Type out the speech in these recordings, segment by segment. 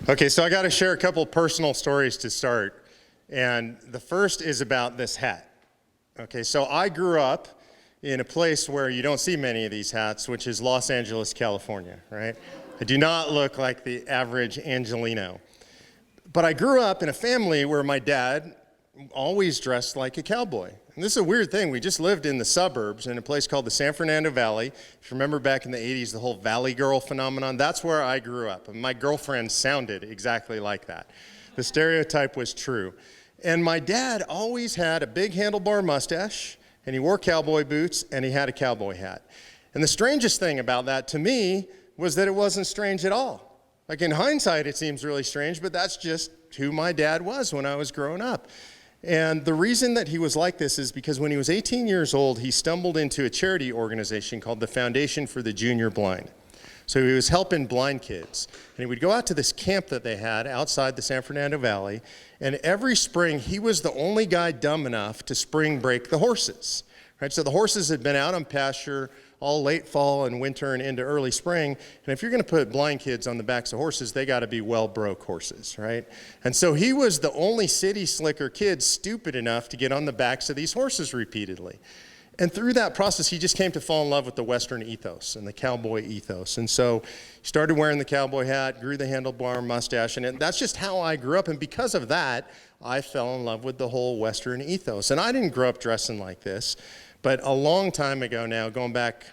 Okay, so I got to share a couple personal stories to start. And the first is about this hat. Okay, so I grew up in a place where you don't see many of these hats, which is Los Angeles, California, right? I do not look like the average Angelino. But I grew up in a family where my dad always dressed like a cowboy. And this is a weird thing. We just lived in the suburbs in a place called the San Fernando Valley. If you remember back in the 80s, the whole Valley Girl phenomenon, that's where I grew up. And my girlfriend sounded exactly like that. The stereotype was true. And my dad always had a big handlebar mustache, and he wore cowboy boots, and he had a cowboy hat. And the strangest thing about that to me was that it wasn't strange at all. Like in hindsight, it seems really strange, but that's just who my dad was when I was growing up. And the reason that he was like this is because when he was 18 years old, he stumbled into a charity organization called the Foundation for the Junior Blind. So he was helping blind kids. And he would go out to this camp that they had outside the San Fernando Valley, and every spring, he was the only guy dumb enough to spring break the horses. Right? So the horses had been out on pasture all late fall and winter and into early spring. And if you're going to put blind kids on the backs of horses, they got to be well-broke horses, right? And so he was the only city slicker kid stupid enough to get on the backs of these horses repeatedly. And through that process, he just came to fall in love with the Western ethos and the cowboy ethos. And so he started wearing the cowboy hat, grew the handlebar mustache, and that's just how I grew up. And because of that, I fell in love with the whole Western ethos. And I didn't grow up dressing like this. But a long time ago now, going back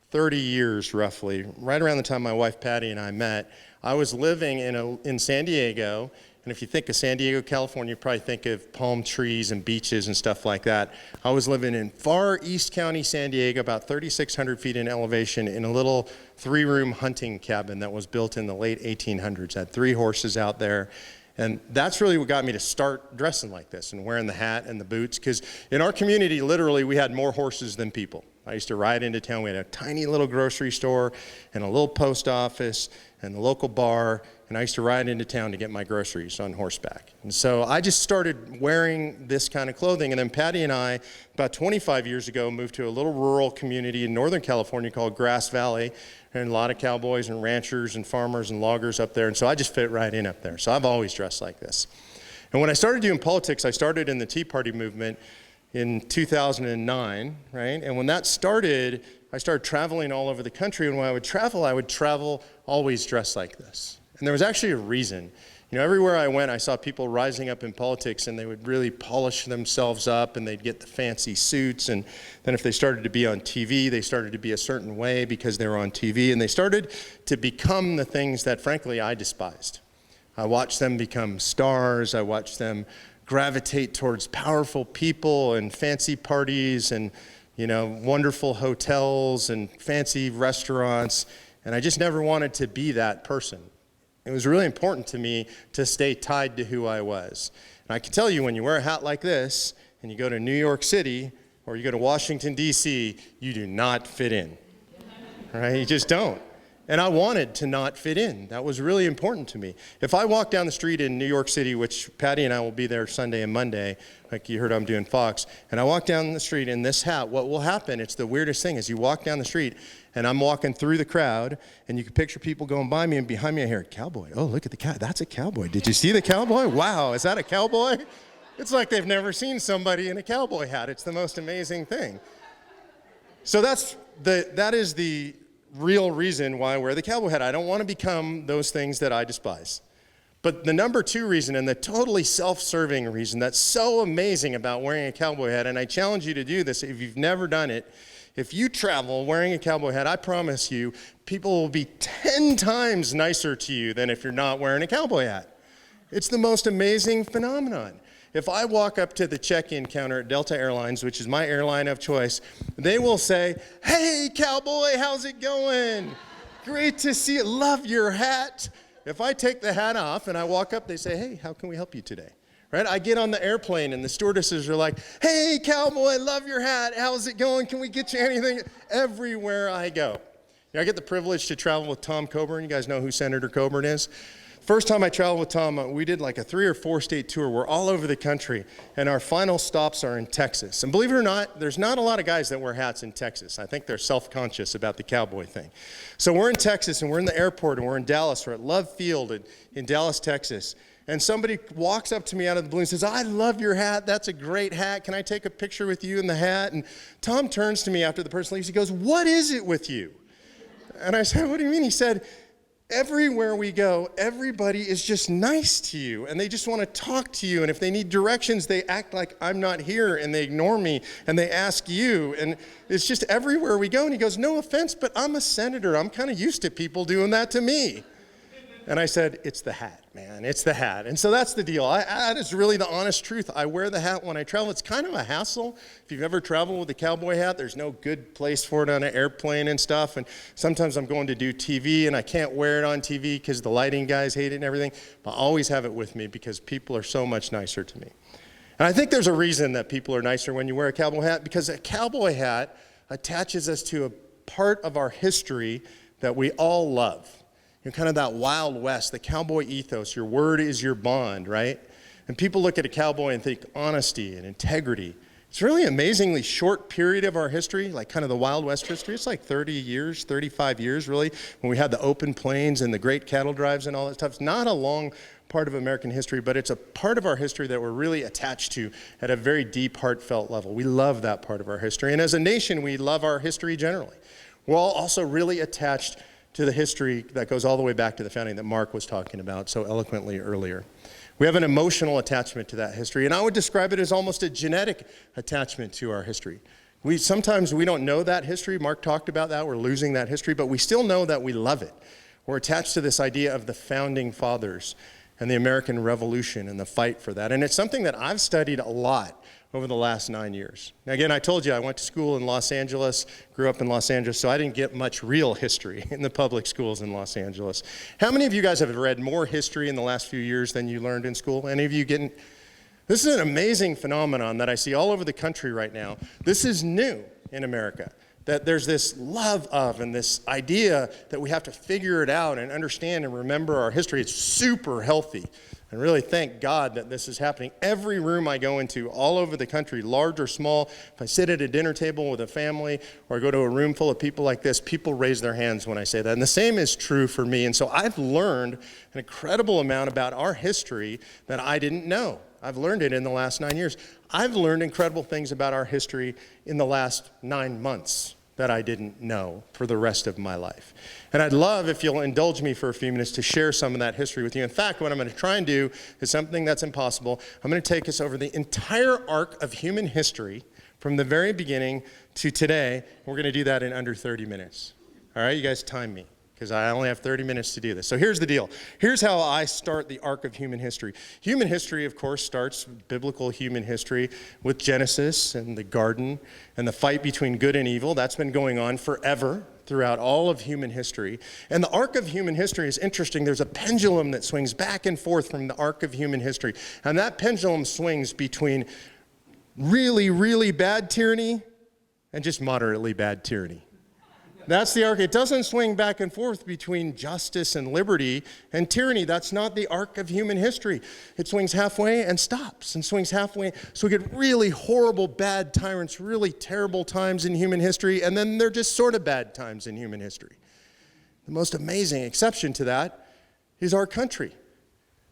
30 years roughly, right around the time my wife Patty and I met, I was living in San Diego. And if you think of San Diego, California, you probably think of palm trees and beaches and stuff like that. I was living in far East County, San Diego, about 3,600 feet in elevation in a little 3-room hunting cabin that was built in the late 1800s. I had 3 horses out there. And that's really what got me to start dressing like this and wearing the hat and the boots. Because in our community, literally, we had more horses than people. I used to ride into town. We had a tiny little grocery store and a little post office and the local bar. And I used to ride into town to get my groceries on horseback. And so I just started wearing this kind of clothing. And then Patty and I, about 25 years ago, moved to a little rural community in Northern California called Grass Valley. And a lot of cowboys and ranchers and farmers and loggers up there. And so I just fit right in up there. So I've always dressed like this. And when I started doing politics, I started in the Tea Party movement in 2009, right? And when that started, I started traveling all over the country. And when I would travel always dressed like this. And there was actually a reason. You know, everywhere I went, I saw people rising up in politics, and they would really polish themselves up, and they'd get the fancy suits. And then if they started to be on TV, they started to be a certain way because they were on TV. And they started to become the things that, frankly, I despised. I watched them become stars. I watched them gravitate towards powerful people and fancy parties and, you know, wonderful hotels and fancy restaurants. And I just never wanted to be that person. It was really important to me to stay tied to who I was. And I can tell you, when you wear a hat like this and you go to New York City or you go to Washington, D.C., you do not fit in, right? You just don't. And I wanted to not fit in. That was really important to me. If I walk down the street in New York City, which Patty and I will be there Sunday and Monday, like you heard I'm doing Fox, and I walk down the street in this hat, what will happen, it's the weirdest thing, is you walk down the street and I'm walking through the crowd, and you can picture people going by me, and behind me I hear, cowboy. Oh, look at the cow. That's a cowboy. Did you see the cowboy? Wow, is that a cowboy? It's like they've never seen somebody in a cowboy hat. It's the most amazing thing. So that is the real reason why I wear the cowboy hat. I don't want to become those things that I despise. But the number 2 reason, and the totally self-serving reason that's so amazing about wearing a cowboy hat, and I challenge you to do this if you've never done it. If you travel wearing a cowboy hat, I promise you, people will be 10 times nicer to you than if you're not wearing a cowboy hat. It's the most amazing phenomenon. If I walk up to the check-in counter at Delta Airlines, which is my airline of choice, they will say, "Hey, cowboy, how's it going? Great to see you. Love your hat." If I take the hat off and I walk up, they say, "Hey, how can we help you today?" Right? I get on the airplane and the stewardesses are like, "Hey, cowboy, love your hat. How's it going? Can we get you anything?" Everywhere I go. You know, I get the privilege to travel with Tom Coburn. You guys know who Senator Coburn is? First time I traveled with Tom, we did like a 3 or 4 state tour. We're all over the country, and our final stops are in Texas. And believe it or not, there's not a lot of guys that wear hats in Texas. I think they're self-conscious about the cowboy thing. So we're in Texas, and we're in the airport, and we're in Dallas. We're at Love Field in Dallas, Texas. And somebody walks up to me out of the blue and says, I love your hat. That's a great hat. Can I take a picture with you in the hat? And Tom turns to me after the person leaves. He goes, what is it with you? And I said, what do you mean? He said, everywhere we go, everybody is just nice to you, and they just want to talk to you, and if they need directions, they act like I'm not here, and they ignore me, and they ask you, and it's just everywhere we go. And he goes, no offense, but I'm a senator. I'm kind of used to people doing that to me. And I said, it's the hat, man. It's the hat. And so that's the deal. That is really the honest truth. I wear the hat when I travel. It's kind of a hassle. If you've ever traveled with a cowboy hat, there's no good place for it on an airplane and stuff. And sometimes I'm going to do TV, and I can't wear it on TV because the lighting guys hate it and everything. But I always have it with me because people are so much nicer to me. And I think there's a reason that people are nicer when you wear a cowboy hat, because a cowboy hat attaches us to a part of our history that we all love. Kind of that Wild West, the cowboy ethos. Your word is your bond, right? And people look at a cowboy and think honesty and integrity. It's really an amazingly short period of our history, like kind of the Wild West history. It's like 30 years, 35 years, really, when we had the open plains and the great cattle drives and all that stuff. It's not a long part of American history, but it's a part of our history that we're really attached to at a very deep, heartfelt level. We love that part of our history. And as a nation, we love our history generally. We're all also really attached to the history that goes all the way back to the founding that Mark was talking about so eloquently earlier. We have an emotional attachment to that history, and I would describe it as almost a genetic attachment to our history. Sometimes we don't know that history. Mark talked about that. We're losing that history, but we still know that we love it. We're attached to this idea of the founding fathers and the American Revolution and the fight for that, and it's something that I've studied a lot over the last 9 years. Now, again, I told you I went to school in Los Angeles, grew up in Los Angeles, so I didn't get much real history in the public schools in Los Angeles. How many of you guys have read more history in the last few years than you learned in school? Any of you getting? This is an amazing phenomenon that I see all over the country right now. This is new in America, that there's this love of and this idea that we have to figure it out and understand and remember our history. It's super healthy. And really thank God that this is happening. Every room I go into all over the country, large or small, if I sit at a dinner table with a family or I go to a room full of people like this, people raise their hands when I say that. And the same is true for me. And so I've learned an incredible amount about our history that I didn't know. I've learned it in the last 9 years. I've learned incredible things about our history in the last 9 months that I didn't know for the rest of my life. And I'd love, if you'll indulge me for a few minutes, to share some of that history with you. In fact, what I'm going to try and do is something that's impossible. I'm going to take us over the entire arc of human history from the very beginning to today. We're going to do that in under 30 minutes. All right, you guys time me, because I only have 30 minutes to do this. So here's the deal. Here's how I start the arc of human history. Human history, of course, starts biblical human history with Genesis and the garden and the fight between good and evil. That's been going on forever throughout all of human history. And the arc of human history is interesting. There's a pendulum that swings back and forth from the arc of human history. And that pendulum swings between really, really bad tyranny and just moderately bad tyranny. That's the arc. It doesn't swing back and forth between justice and liberty and tyranny. That's not the arc of human history. It swings halfway and stops and swings halfway. So we get really horrible, bad tyrants, really terrible times in human history, and then they're just sort of bad times in human history. The most amazing exception to that is our country.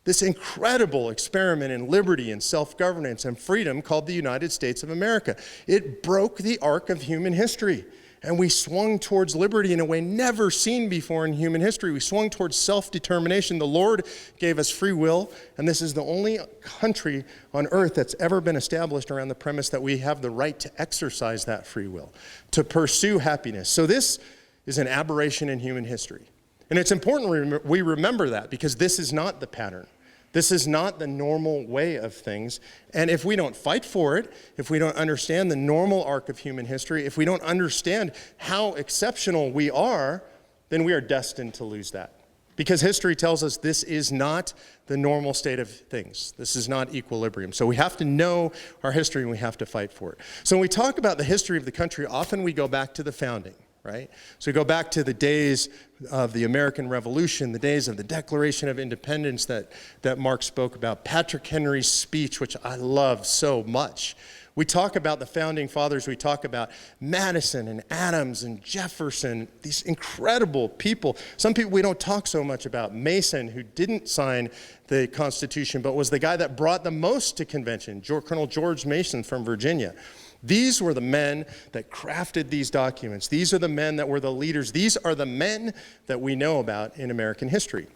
This incredible experiment in liberty and self-governance and freedom called the United States of America. It broke the arc of human history. And we swung towards liberty in a way never seen before in human history. We swung towards self-determination. The Lord gave us free will, and this is the only country on earth that's ever been established around the premise that we have the right to exercise that free will, to pursue happiness. So this is an aberration in human history. And it's important we remember that, because this is not the pattern. This is not the normal way of things. And if we don't fight for it, if we don't understand the normal arc of human history, if we don't understand how exceptional we are, then we are destined to lose that. Because history tells us this is not the normal state of things. This is not equilibrium. So we have to know our history and we have to fight for it. So when we talk about the history of the country, often we go back to the founding. right? So we go back to the days of the American Revolution, the days of the Declaration of Independence that Mark spoke about, Patrick Henry's speech, which I love so much. We talk about the founding fathers, we talk about Madison and Adams and Jefferson, these incredible people. Some people we don't talk so much about. Mason, who didn't sign the Constitution, but was the guy that brought the most to convention, Colonel George Mason from Virginia. These were the men that crafted these documents. These are the men that were the leaders. These are the men that we know about in American history.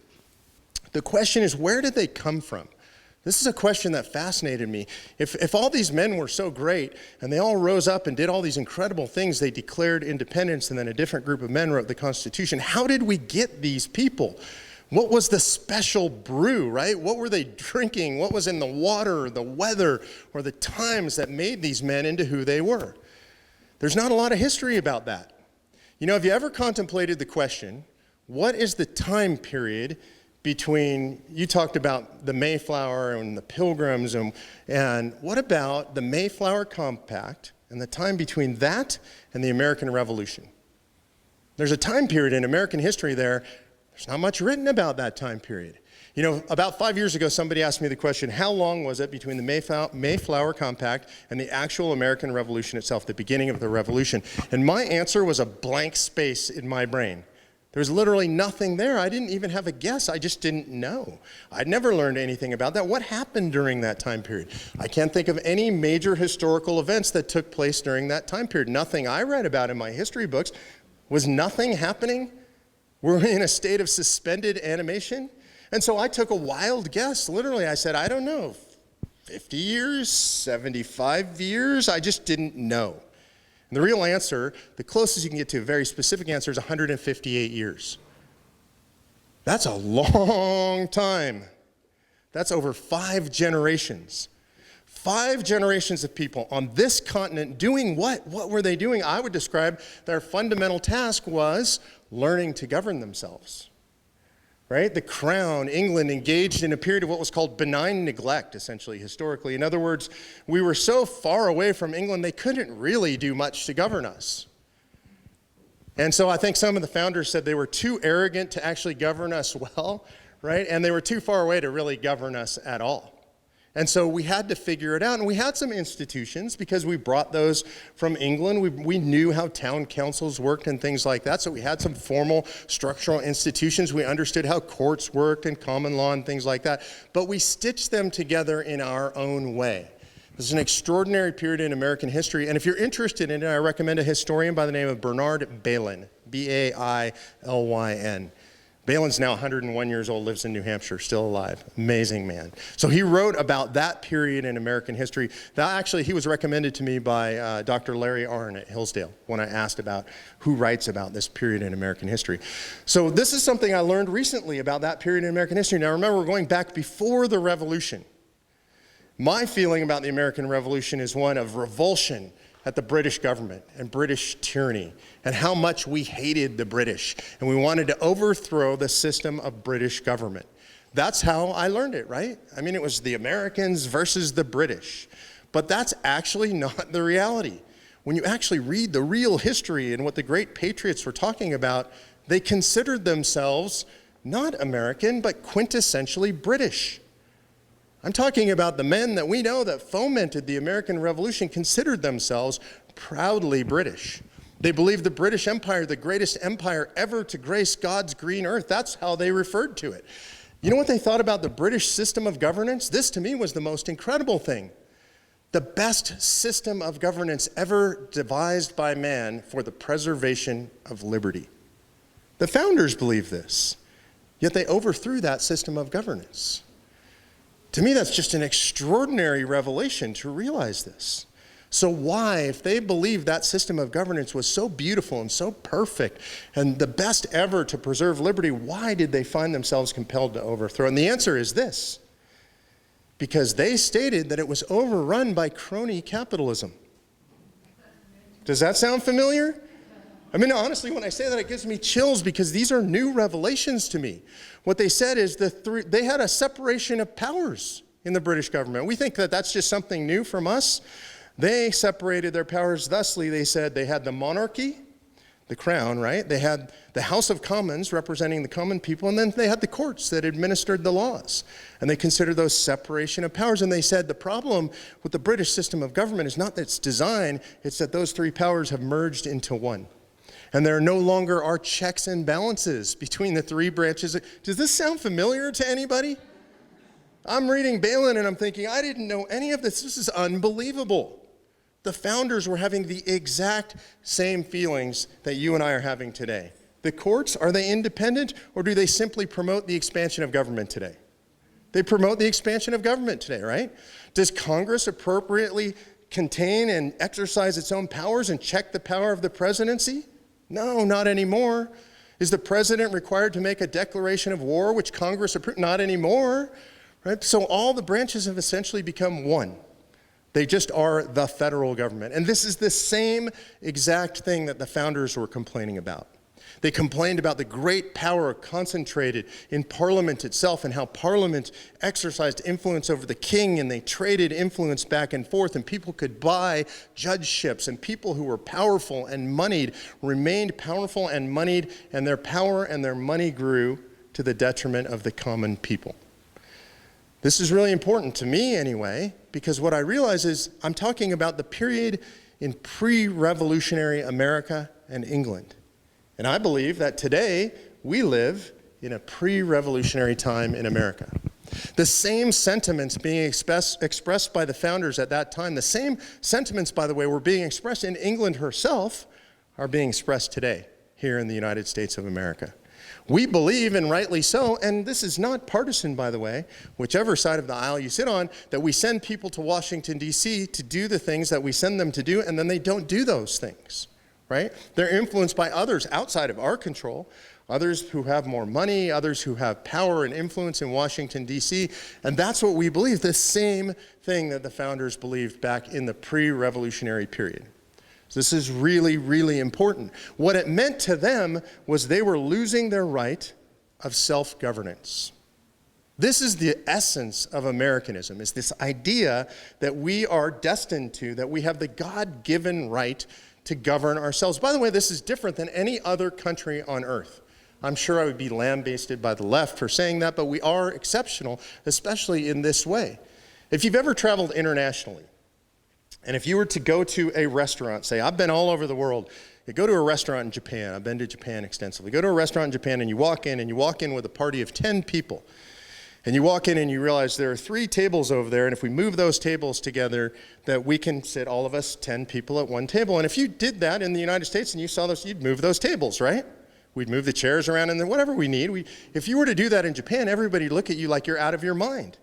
The question is, where did they come from? This is a question that fascinated me. If all these men were so great and they all rose up and did all these incredible things, they declared independence and then a different group of men wrote the Constitution, how did we get these people? What was the special brew, right? What were they drinking? What was in the water, the weather, or the times that made these men into who they were? There's not a lot of history about that. You know, have you ever contemplated the question, what is the time period between, you talked about the Mayflower and the Pilgrims, and what about the Mayflower Compact and the time between that and the American Revolution? There's a time period in American history there. There's not much written about that time period. You know, about 5 years ago, somebody asked me the question, how long was it between the Mayflower Compact and the actual American Revolution itself, the beginning of the revolution? And my answer was a blank space in my brain. There was literally nothing there. I didn't even have a guess. I just didn't know. I'd never learned anything about that. What happened during that time period? I can't think of any major historical events that took place during that time period. Nothing I read about in my history books. Was nothing happening? Were we in a state of suspended animation? And so I took a wild guess. Literally, I said, I don't know, 50 years, 75 years? I just didn't know. And the real answer, the closest you can get to a very specific answer, is 158 years. That's a long time. That's over 5 generations. 5 generations of people on this continent doing what? What were they doing? I would describe their fundamental task was learning to govern themselves. Right? The crown, England, engaged in a period of what was called benign neglect, essentially, historically. In other words, we were so far away from England, they couldn't really do much to govern us. And so I think some of the founders said they were too arrogant to actually govern us well, right? And they were too far away to really govern us at all. And so we had to figure it out. And we had some institutions because we brought those from England. We knew how town councils worked and things like that. So we had some formal structural institutions. We understood how courts worked and common law and things like that. But we stitched them together in our own way. This is an extraordinary period in American history. And if you're interested in it, I recommend a historian by the name of Bernard Bailyn, B-A-I-L-Y-N. Balin's now 101 years old, lives in New Hampshire, still alive. Amazing man. So he wrote about that period in American history. That actually, he was recommended to me by Dr. Larry Arnn at Hillsdale when I asked about who writes about this period in American history. So this is something I learned recently about that period in American history. Now remember, we're going back before the Revolution. My feeling about the American Revolution is one of revulsion at the British government and British tyranny and how much we hated the British and we wanted to overthrow the system of British government. That's how I learned it, right? I mean, it was the Americans versus the British. But that's actually not the reality. When you actually read the real history and what the great patriots were talking about, they considered themselves not American, but quintessentially British. I'm talking about the men that we know that fomented the American Revolution considered themselves proudly British. They believed the British Empire, the greatest empire ever to grace God's green earth. That's how they referred to it. You know what they thought about the British system of governance? This to me was the most incredible thing. The best system of governance ever devised by man for the preservation of liberty. The founders believed this, yet they overthrew that system of governance. To me, that's just an extraordinary revelation to realize this. So why, if they believed that system of governance was so beautiful and so perfect and the best ever to preserve liberty, why did they find themselves compelled to overthrow? And the answer is this: because they stated that it was overrun by crony capitalism. Does that sound familiar? I mean, honestly, when I say that, it gives me chills because these are new revelations to me. What they said is they had a separation of powers in the British government. We think that that's just something new from us. They separated their powers thusly. They said they had the monarchy, the crown, right? They had the House of Commons representing the common people, and then they had the courts that administered the laws. And they considered those separation of powers. And they said the problem with the British system of government is not that its design, it's that those three powers have merged into one. And there no longer are checks and balances between the three branches. Does this sound familiar to anybody? I'm reading Balin and I'm thinking, I didn't know any of this. This is unbelievable. The founders were having the exact same feelings that you and I are having today. The courts, are they independent, or do they simply promote the expansion of government today? They promote the expansion of government today, right? Does Congress appropriately contain and exercise its own powers and check the power of the presidency? No, not anymore. Is the president required to make a declaration of war, which Congress approved? Not anymore, right? So all the branches have essentially become one. They just are the federal government. And this is the same exact thing that the founders were complaining about. They complained about the great power concentrated in Parliament itself and how Parliament exercised influence over the king, and they traded influence back and forth, and people could buy judgeships, and people who were powerful and moneyed remained powerful and moneyed, and their power and their money grew to the detriment of the common people. This is really important to me anyway, because what I realize is I'm talking about the period in pre-revolutionary America and England. And I believe that today we live in a pre-revolutionary time in America. The same sentiments being expressed by the founders at that time, the same sentiments, by the way, were being expressed in England herself, are being expressed today here in the United States of America. We believe, and rightly so, and this is not partisan, by the way, whichever side of the aisle you sit on, that we send people to Washington, D.C. to do the things that we send them to do, and then they don't do those things, right? They're influenced by others outside of our control, others who have more money, others who have power and influence in Washington, D.C., and that's what we believe, the same thing that the founders believed back in the pre-revolutionary period. This is really, really important. What it meant to them was they were losing their right of self-governance. This is the essence of Americanism, is this idea that we are destined to, that we have the God-given right to govern ourselves. By the way, this is different than any other country on earth. I'm sure I would be lambasted by the left for saying that, but we are exceptional, especially in this way. If you've ever traveled internationally, and if you were to go to a restaurant, say, I've been all over the world. You go to a restaurant in Japan. I've been to Japan extensively. Go to a restaurant in Japan and you walk in with a party of 10 people. And you walk in and you realize there are 3 tables over there, and if we move those tables together, that we can sit all of us 10 people at one table. And if you did that in the United States and you saw those, you'd move those tables, right? We'd move the chairs around and then whatever we need. If you were to do that in Japan, everybody would look at you like you're out of your mind.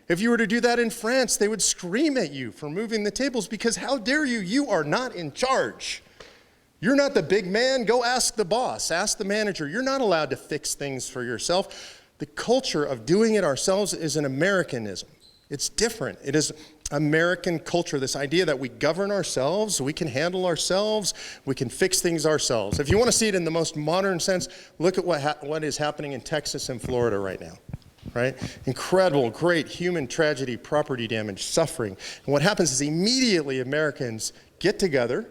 If you were to do that in France, they would scream at you for moving the tables because how dare you? You are not in charge. You're not the big man. Go ask the boss. Ask the manager. You're not allowed to fix things for yourself. The culture of doing it ourselves is an Americanism. It's different. It is American culture, this idea that we govern ourselves, we can handle ourselves, we can fix things ourselves. If you want to see it in the most modern sense, look at what is happening in Texas and Florida right now. Right? Incredible, great human tragedy, property damage, suffering. And what happens is immediately Americans get together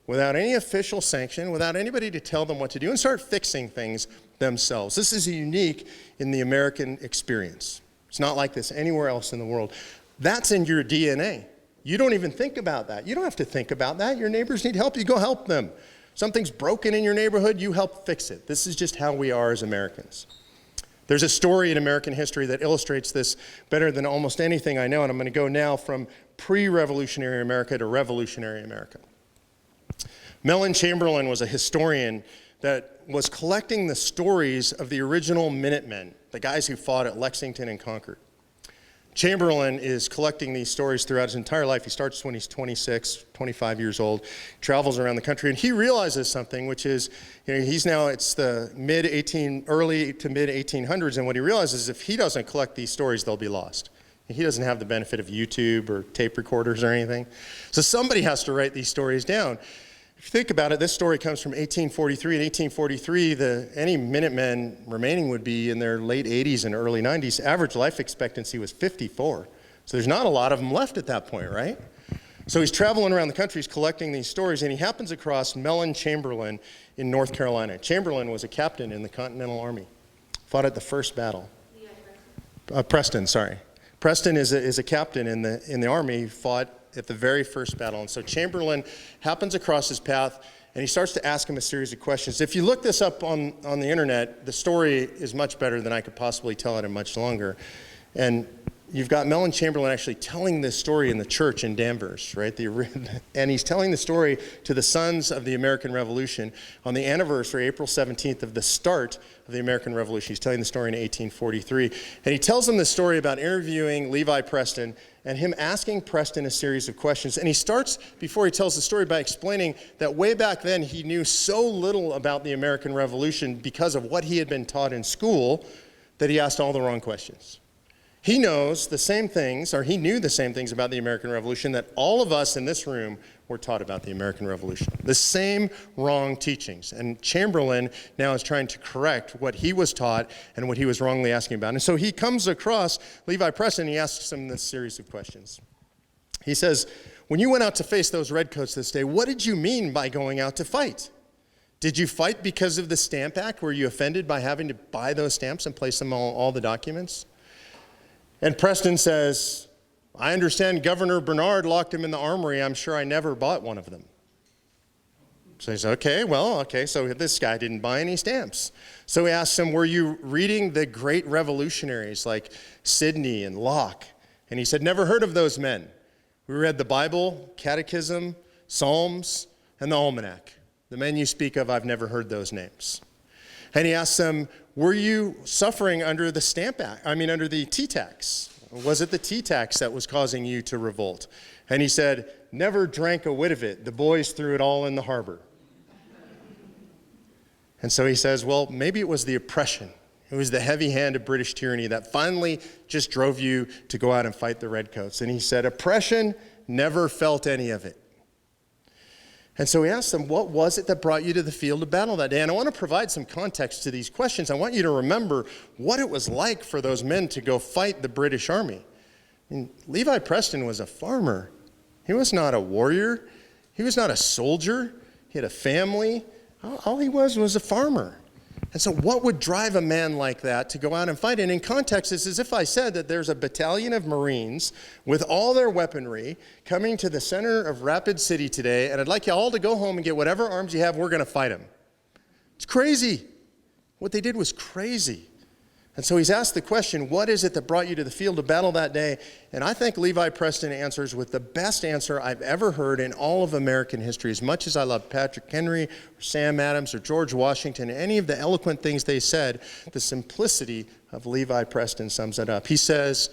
without any official sanction, without anybody to tell them what to do, and start fixing things themselves. This is unique in the American experience. It's not like this anywhere else in the world. That's in your DNA. You don't even think about that. You don't have to think about that. Your neighbors need help, you go help them. Something's broken in your neighborhood, you help fix it. This is just how we are as Americans. There's a story in American history that illustrates this better than almost anything I know, and I'm going to go now from pre-revolutionary America to revolutionary America. Mellon Chamberlain was a historian that was collecting the stories of the original Minutemen, the guys who fought at Lexington and Concord. Chamberlain is collecting these stories throughout his entire life. He starts when he's 26, 25 years old, travels around the country, and he realizes something, which is, it's the early to mid 1800s, and what he realizes is if he doesn't collect these stories, they'll be lost. He doesn't have the benefit of YouTube or tape recorders or anything. So somebody has to write these stories down. If you think about it, this story comes from 1843. In 1843, any Minutemen remaining would be in their late 80s and early 90s. Average life expectancy was 54. So there's not a lot of them left at that point, right? So he's traveling around the country, he's collecting these stories, and he happens across Mellon Chamberlain in North Carolina. Chamberlain was a captain in the Continental Army, fought at the first battle. Preston, sorry. Preston is a captain in the Army, fought at the very first battle. And so Chamberlain happens across his path, and he starts to ask him a series of questions. If you look this up on the internet, the story is much better than I could possibly tell it in much longer. And you've got Mellon Chamberlain actually telling this story in the church in Danvers, right? And he's telling the story to the sons of the American Revolution on the anniversary, April 17th, of the start of the American Revolution. He's telling the story in 1843. And he tells them the story about interviewing Levi Preston and him asking Preston a series of questions. And he starts, before he tells the story, by explaining that way back then he knew so little about the American Revolution because of what he had been taught in school that he asked all the wrong questions. He knows the same things, or he knew the same things about the American Revolution that all of us in this room were taught about the American Revolution. The same wrong teachings. And Chamberlain now is trying to correct what he was taught and what he was wrongly asking about. And so he comes across Levi Preston, and he asks him this series of questions. He says, when you went out to face those redcoats this day, what did you mean by going out to fight? Did you fight because of the Stamp Act? Were you offended by having to buy those stamps and place them on all the documents? And Preston says, I understand Governor Bernard locked him in the armory. I'm sure I never bought one of them. So he says, okay, so this guy didn't buy any stamps. So he asks him, were you reading the great revolutionaries like Sidney and Locke? And he said, never heard of those men. We read the Bible, Catechism, Psalms, and the Almanac. The men you speak of, I've never heard those names. And he asks them, were you suffering under the under the tea tax? Was it the tea tax that was causing you to revolt? And he said, never drank a whit of it. The boys threw it all in the harbor. And so he says, well, maybe it was the oppression. It was the heavy hand of British tyranny that finally just drove you to go out and fight the redcoats. And he said, oppression, never felt any of it. And so he asked them, what was it that brought you to the field of battle that day? And I want to provide some context to these questions. I want you to remember what it was like for those men to go fight the British Army. I mean, Levi Preston was a farmer. He was not a warrior. He was not a soldier. He had a family. All he was a farmer. And so what would drive a man like that to go out and fight? And in context, it's as if I said that there's a battalion of Marines with all their weaponry coming to the center of Rapid City today, and I'd like you all to go home and get whatever arms you have. We're going to fight them. It's crazy. What they did was crazy. And so he's asked the question, what is it that brought you to the field of battle that day? And I think Levi Preston answers with the best answer I've ever heard in all of American history. As much as I love Patrick Henry or Sam Adams or George Washington, any of the eloquent things they said, the simplicity of Levi Preston sums it up. He says,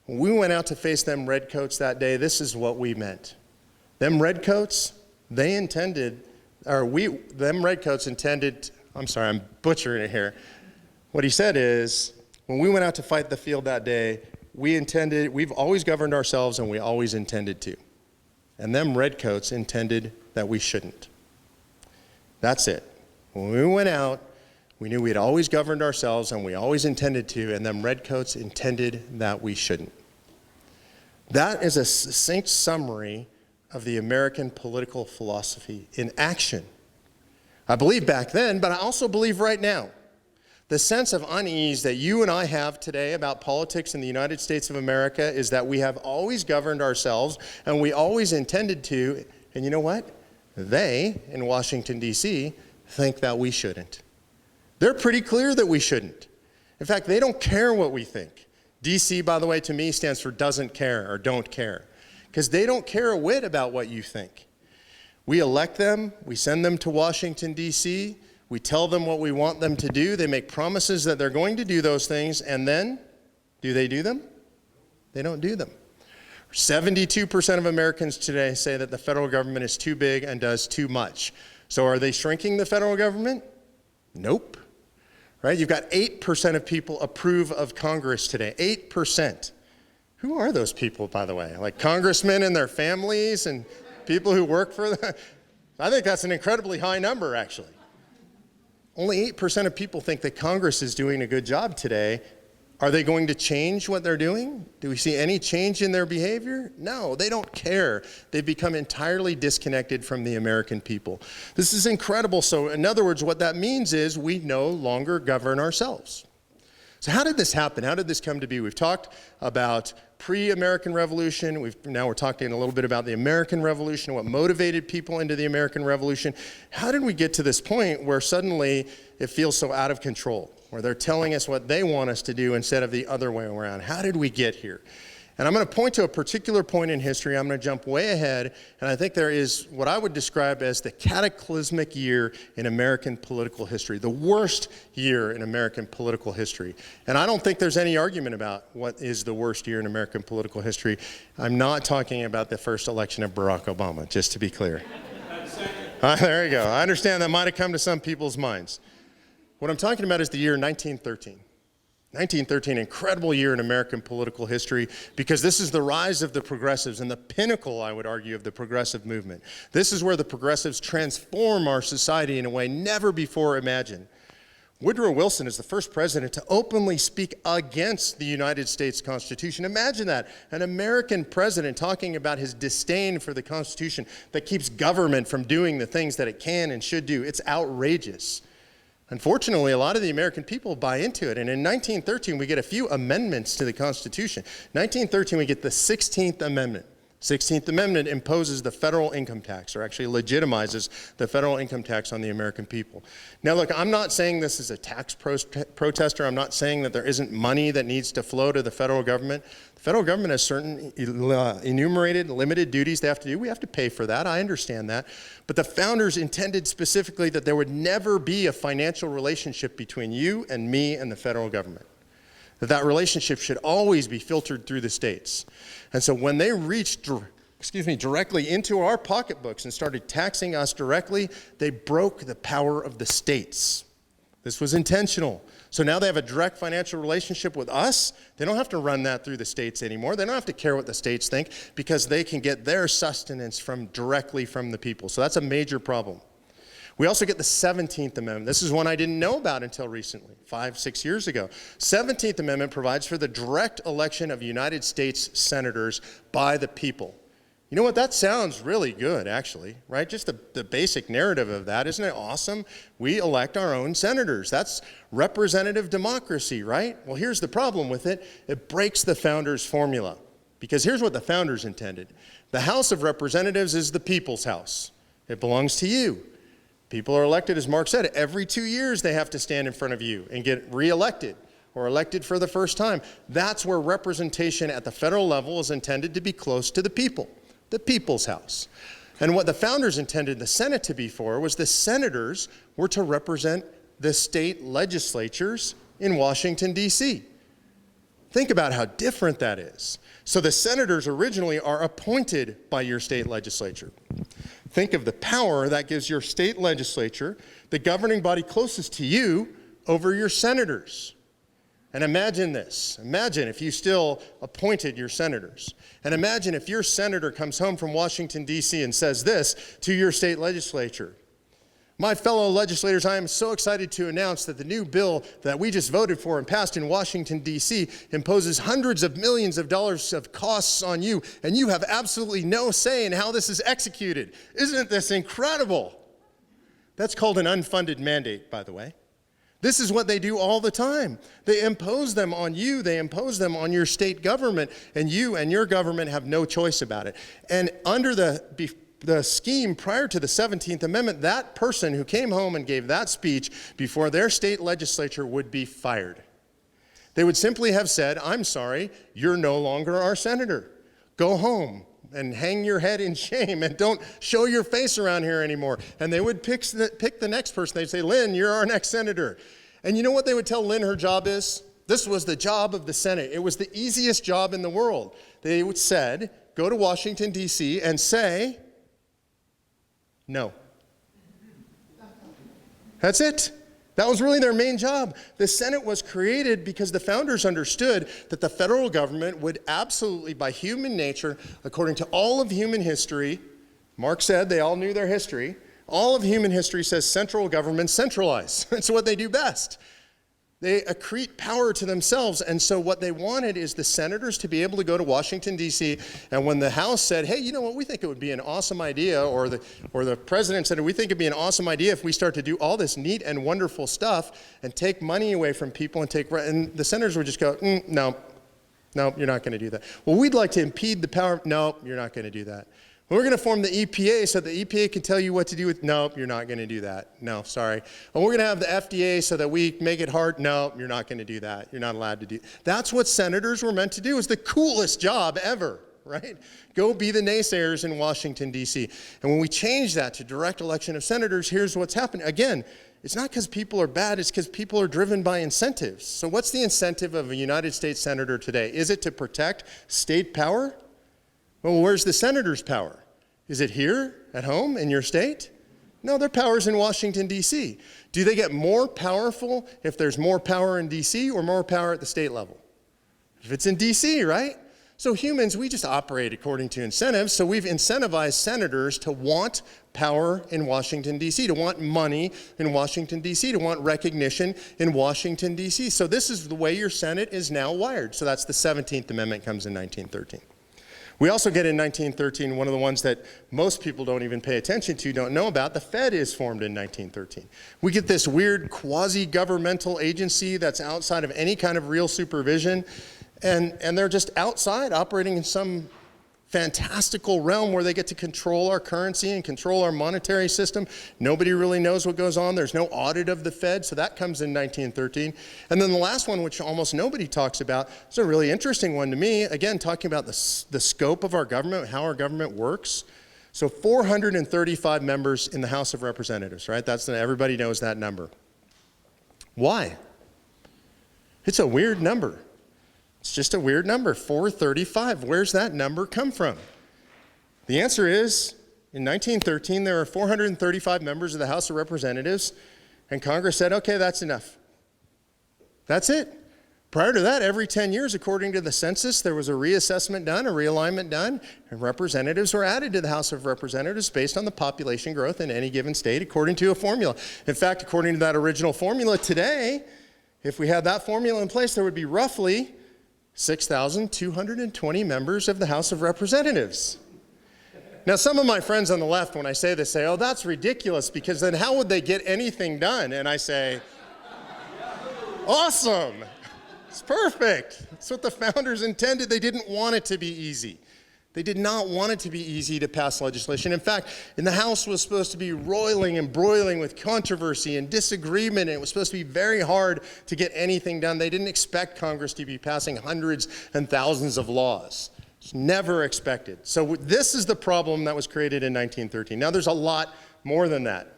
when we went out to face them redcoats that day, this is what we meant. Them redcoats, I'm sorry, I'm butchering it here. What he said is, when we went out to fight the field that day, we've always governed ourselves and we always intended to. And them redcoats intended that we shouldn't. That's it. When we went out, we knew we had always governed ourselves and we always intended to, and them redcoats intended that we shouldn't. That is a succinct summary of the American political philosophy in action. I believe back then, but I also believe right now. The sense of unease that you and I have today about politics in the United States of America is that we have always governed ourselves and we always intended to, and you know what? They, in Washington, D.C., think that we shouldn't. They're pretty clear that we shouldn't. In fact, they don't care what we think. D.C., by the way, to me stands for doesn't care or don't care, because they don't care a whit about what you think. We elect them, we send them to Washington, D.C., we tell them what we want them to do. They make promises that they're going to do those things, and then, do they do them? They don't do them. 72% of Americans today say that the federal government is too big and does too much. So are they shrinking the federal government? Nope. Right? You've got 8% of people approve of Congress today. 8%. Who are those people, by the way? Like congressmen and their families and people who work for them? I think that's an incredibly high number, actually. Only 8% of people think that Congress is doing a good job today. Are they going to change what they're doing? Do we see any change in their behavior? No, they don't care. They've become entirely disconnected from the American people. This is incredible. So in other words, what that means is we no longer govern ourselves. So how did this happen? How did this come to be? We've talked about pre-American Revolution. Now we're talking a little bit about the American Revolution, what motivated people into the American Revolution. How did we get to this point where suddenly it feels so out of control, where they're telling us what they want us to do instead of the other way around? How did we get here? And I'm going to point to a particular point in history. I'm going to jump way ahead, and I think there is what I would describe as the cataclysmic year in American political history, the worst year in American political history. And I don't think there's any argument about what is the worst year in American political history. I'm not talking about the first election of Barack Obama, just to be clear. There you go. I understand that might have come to some people's minds. What I'm talking about is the year 1913. 1913, incredible year in American political history, because this is the rise of the progressives and the pinnacle, I would argue, of the progressive movement. This is where the progressives transform our society in a way never before imagined. Woodrow Wilson is the first president to openly speak against the United States Constitution. Imagine that, an American president talking about his disdain for the Constitution that keeps government from doing the things that it can and should do. It's outrageous. Unfortunately, a lot of the American people buy into it. And in 1913, we get a few amendments to the Constitution. 1913, we get the 16th Amendment. 16th Amendment imposes the federal income tax, or actually legitimizes the federal income tax on the American people. Now look, I'm not saying this is a tax protester. I'm not saying that there isn't money that needs to flow to the federal government. The federal government has certain enumerated, limited duties they have to do. We have to pay for that. I understand that. But the founders intended specifically that there would never be a financial relationship between you and me and the federal government. That relationship should always be filtered through the states. And so when they reached directly into our pocketbooks and started taxing us directly, they broke the power of the states. This was intentional. So now they have a direct financial relationship with us. They don't have to run that through the states anymore. They don't have to care what the states think, because they can get their sustenance directly from the people. So that's a major problem. We also get the 17th Amendment. This is one I didn't know about until recently, 5-6 years ago. 17th Amendment provides for the direct election of United States senators by the people. You know what? That sounds really good, actually, right? Just the basic narrative of that. Isn't it awesome? We elect our own senators. That's representative democracy, right? Well, here's the problem with it. It breaks the founders' formula, because here's what the founders intended. The House of Representatives is the people's house. It belongs to you. People are elected, as Mark said, every 2 years they have to stand in front of you and get reelected or elected for the first time. That's where representation at the federal level is intended to be close to the people, the people's house. And what the founders intended the Senate to be for was the senators were to represent the state legislatures in Washington, D.C. Think about how different that is. So the senators originally are appointed by your state legislature. Think of the power that gives your state legislature, the governing body closest to you, over your senators. And imagine this. Imagine if you still appointed your senators. And imagine if your senator comes home from Washington, D.C. and says this to your state legislature. My fellow legislators, I am so excited to announce that the new bill that we just voted for and passed in Washington, D.C. imposes hundreds of millions of dollars of costs on you, and you have absolutely no say in how this is executed. Isn't this incredible? That's called an unfunded mandate, by the way. This is what they do all the time. They impose them on you. They impose them on your state government, and you and your government have no choice about it. And under the scheme prior to the 17th Amendment, that person who came home and gave that speech before their state legislature would be fired. They would simply have said, I'm sorry, you're no longer our senator. Go home and hang your head in shame and don't show your face around here anymore. And they would pick the next person. They'd say, Lynn, you're our next senator. And you know what they would tell Lynn her job is? This was the job of the Senate. It was the easiest job in the world. They said, go to Washington, D.C. and say, no. That's it. That was really their main job. The Senate was created because the founders understood that the federal government would absolutely, by human nature, according to all of human history, Mark said they all knew their history, all of human history says central government centralize. It's what they do best. They accrete power to themselves. And so what they wanted is the senators to be able to go to Washington, D.C., and when the House said, hey, you know what, we think it would be an awesome idea, or the president said, we think it'd be an awesome idea if we start to do all this neat and wonderful stuff and take money away from people and the senators would just go, no, you're not going to do that. Well, we'd like to impede the power. No, you're not going to do that. We're going to form the EPA so the EPA can tell you what to do with. No, you're not going to do that. No, sorry. And we're going to have the FDA so that we make it hard. No, you're not going to do that. You're not allowed to do. That's what senators were meant to do. It's the coolest job ever, right? Go be the naysayers in Washington, D.C. And when we change that to direct election of senators, here's what's happening. Again, it's not because people are bad, it's because people are driven by incentives. So what's the incentive of a United States senator today? Is it to protect state power? Well, where's the senator's power? Is it here at home in your state? No, their power's in Washington, D.C. Do they get more powerful if there's more power in D.C. or more power at the state level? If it's in D.C., right? So humans, we just operate according to incentives. So we've incentivized senators to want power in Washington, D.C., to want money in Washington, D.C., to want recognition in Washington, D.C. So this is the way your Senate is now wired. So that's the 17th Amendment comes in 1913. We also get in 1913, one of the ones that most people don't even pay attention to, don't know about, the Fed is formed in 1913. We get this weird quasi-governmental agency that's outside of any kind of real supervision, and they're just outside operating in some fantastical realm where they get to control our currency and control our monetary system. Nobody really knows what goes on. There's no audit of the Fed, so that comes in 1913. And then the last one, which almost nobody talks about, is a really interesting one to me. Again, talking about the scope of our government, how our government works. So 435 members in the House of Representatives, right? Everybody knows that number. Why? It's a weird number. It's just a weird number, 435. Where's that number come from? The answer is, in 1913, there were 435 members of the House of Representatives, and Congress said, okay, that's enough. That's it. Prior to that, every 10 years, according to the census, there was a reassessment done, a realignment done, and representatives were added to the House of Representatives based on the population growth in any given state, according to a formula. In fact, according to that original formula today, if we had that formula in place, there would be roughly 6,220 members of the House of Representatives. Now, some of my friends on the left, when I say this, say, oh, that's ridiculous, because then how would they get anything done? And I say, awesome. It's perfect. That's what the founders intended. They didn't want it to be easy. They did not want it to be easy to pass legislation. In fact, in the House was supposed to be roiling and broiling with controversy and disagreement, and it was supposed to be very hard to get anything done. They didn't expect Congress to be passing hundreds and thousands of laws. It's never expected. So this is the problem that was created in 1913. Now, there's a lot more than that.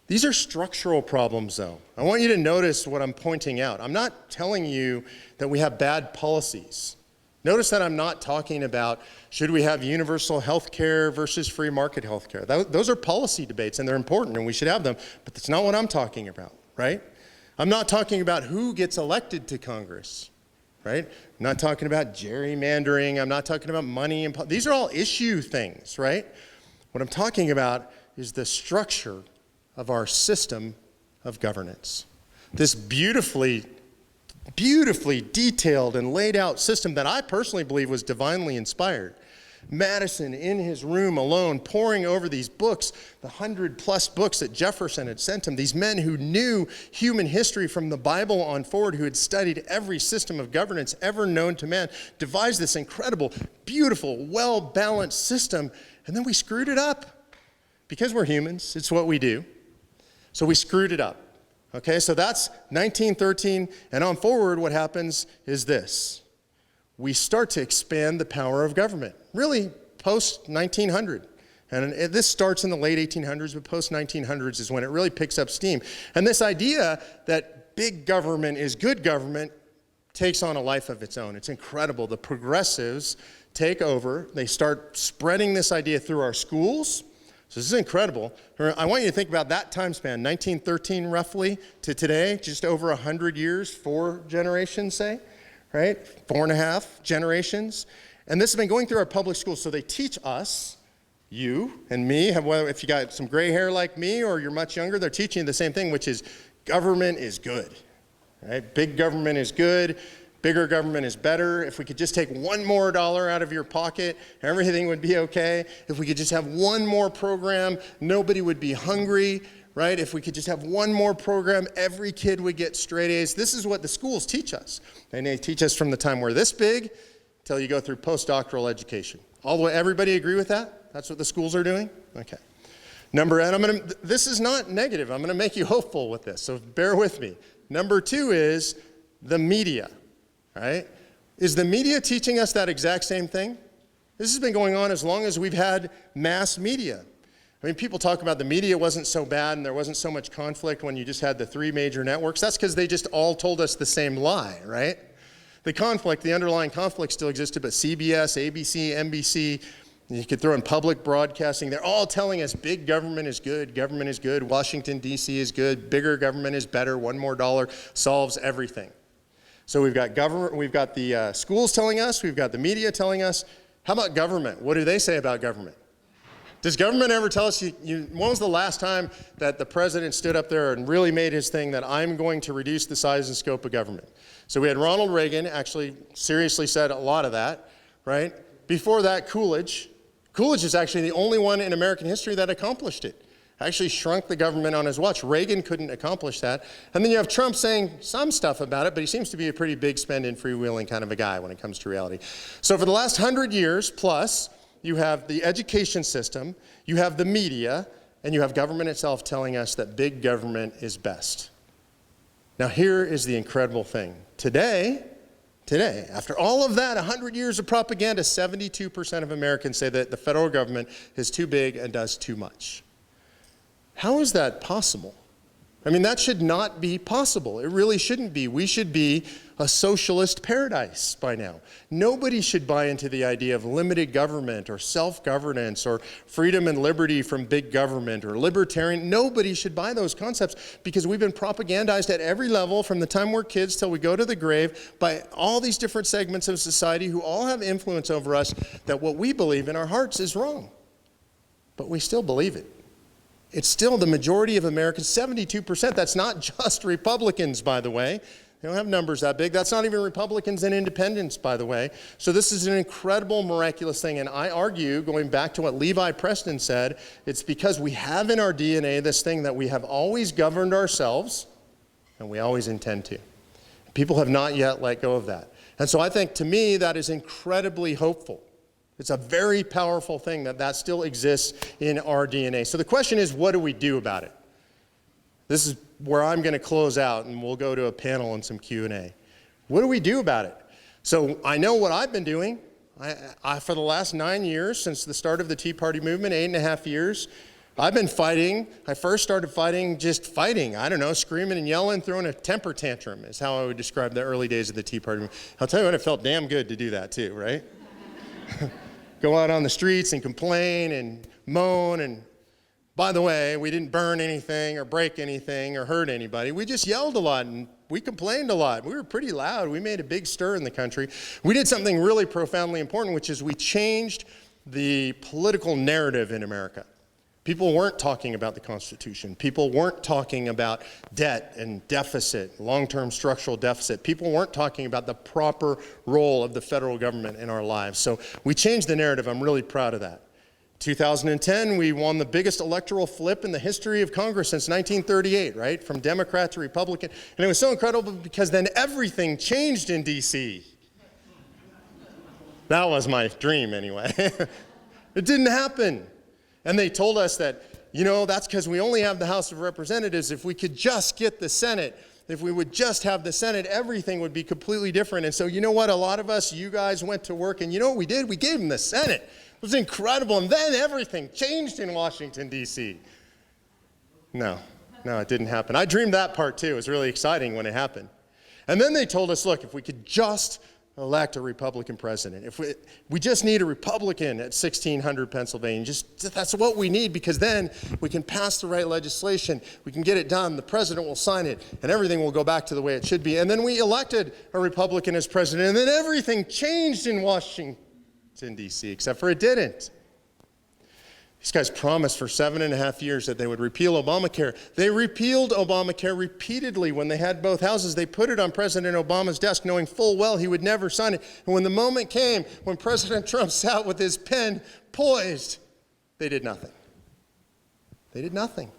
These are structural problems, though. I want you to notice what I'm pointing out. I'm not telling you that we have bad policies. Notice that I'm not talking about should we have universal health care versus free market health care. Those are policy debates, and they're important, and we should have them, but that's not what I'm talking about, right? I'm not talking about who gets elected to Congress, right? I'm not talking about gerrymandering. I'm not talking about money. These are all issue things, right? What I'm talking about is the structure of our system of governance. This beautifully detailed and laid out system that I personally believe was divinely inspired. Madison in his room alone, poring over these books, the 100+ books that Jefferson had sent him, these men who knew human history from the Bible on forward, who had studied every system of governance ever known to man, devised this incredible, beautiful, well-balanced system, and then we screwed it up. Because we're humans, it's what we do. So we screwed it up. Okay, so that's 1913, and on forward, what happens is this. We start to expand the power of government, really post-1900. And this starts in the late 1800s, but post-1900s is when it really picks up steam. And this idea that big government is good government takes on a life of its own. It's incredible. The progressives take over. They start spreading this idea through our schools. So this is incredible. I want you to think about that time span, 1913 roughly to today, just over 100 years, 4 generations, say, right? 4.5 generations. And this has been going through our public schools. So they teach us, you and me, if you got some gray hair like me or you're much younger, they're teaching you the same thing, which is government is good. right? Big government is good. Bigger government is better. If we could just take one more dollar out of your pocket, everything would be okay. If we could just have one more program, nobody would be hungry, right? If we could just have one more program, every kid would get straight A's. This is what the schools teach us. And they teach us from the time we're this big till you go through postdoctoral education. All the way, everybody agree with that? That's what the schools are doing? Okay. This is not negative. I'm going to make you hopeful with this, so bear with me. Number 2 is the media. Right? Is the media teaching us that exact same thing? This has been going on as long as we've had mass media. I mean, people talk about the media wasn't so bad and there wasn't so much conflict when you just had the 3 major networks. That's because they just all told us the same lie, right? The conflict, the underlying conflict still existed, but CBS, ABC, NBC, you could throw in public broadcasting, they're all telling us big government is good, Washington, D.C. is good, bigger government is better, one more dollar solves everything. So we've got government, we've got the schools telling us, we've got the media telling us. How about government? What do they say about government? Does government ever tell us, when was the last time that the president stood up there and really made his thing that I'm going to reduce the size and scope of government? So we had Ronald Reagan actually seriously said a lot of that, right? Before that, Coolidge is actually the only one in American history that accomplished it. Actually shrunk the government on his watch. Reagan couldn't accomplish that. And then you have Trump saying some stuff about it, but he seems to be a pretty big spending, freewheeling kind of a guy when it comes to reality. So for the last 100 years plus, you have the education system, you have the media, and you have government itself telling us that big government is best. Now here is the incredible thing. Today, after all of that, 100 years of propaganda, 72% of Americans say that the federal government is too big and does too much. How is that possible? I mean, that should not be possible. It really shouldn't be. We should be a socialist paradise by now. Nobody should buy into the idea of limited government or self-governance or freedom and liberty from big government or libertarian. Nobody should buy those concepts because we've been propagandized at every level from the time we're kids till we go to the grave by all these different segments of society who all have influence over us that what we believe in our hearts is wrong. But we still believe it. It's still the majority of Americans, 72%. That's not just Republicans, by the way. They don't have numbers that big. That's not even Republicans and independents, by the way. So this is an incredible, miraculous thing. And I argue, going back to what Levi Preston said, it's because we have in our DNA this thing that we have always governed ourselves, and we always intend to. People have not yet let go of that. And so I think, to me, that is incredibly hopeful. It's a very powerful thing that still exists in our DNA. So the question is, what do we do about it? This is where I'm going to close out, and we'll go to a panel and some Q&A. What do we do about it? So I know what I've been doing. For the last 9 years, since the start of the Tea Party movement, 8.5 years, I've been fighting. I first started fighting, I don't know, screaming and yelling, throwing a temper tantrum is how I would describe the early days of the Tea Party movement. I'll tell you what, it felt damn good to do that too, right? Go out on the streets and complain and moan. And by the way, we didn't burn anything or break anything or hurt anybody. We just yelled a lot and we complained a lot. We were pretty loud. We made a big stir in the country. We did something really profoundly important, which is we changed the political narrative in America. People weren't talking about the Constitution. People weren't talking about debt and deficit, long-term structural deficit. People weren't talking about the proper role of the federal government in our lives. So we changed the narrative. I'm really proud of that. 2010, we won the biggest electoral flip in the history of Congress since 1938, right? From Democrat to Republican. And it was so incredible because then everything changed in D.C. That was my dream anyway. It didn't happen. And they told us that, that's because we only have the House of Representatives. If we could just get the Senate, if we would just have the Senate, everything would be completely different. And so you know what? A lot of us, you guys went to work, and you know what we did? We gave them the Senate. It was incredible. And then everything changed in Washington, D.C. No, it didn't happen. I dreamed that part too. It was really exciting when it happened. And then they told us, look, if we could just elect a Republican president. If we just need a Republican at 1600 Pennsylvania. That's what we need, because then we can pass the right legislation. We can get it done. The president will sign it, and everything will go back to the way it should be. And then we elected a Republican as president, and then everything changed in Washington, D.C., except for it didn't. These guys promised for 7.5 years that they would repeal Obamacare. They repealed Obamacare repeatedly when they had both houses. They put it on President Obama's desk knowing full well he would never sign it. And when the moment came, when President Trump sat with his pen poised, they did nothing. They did nothing.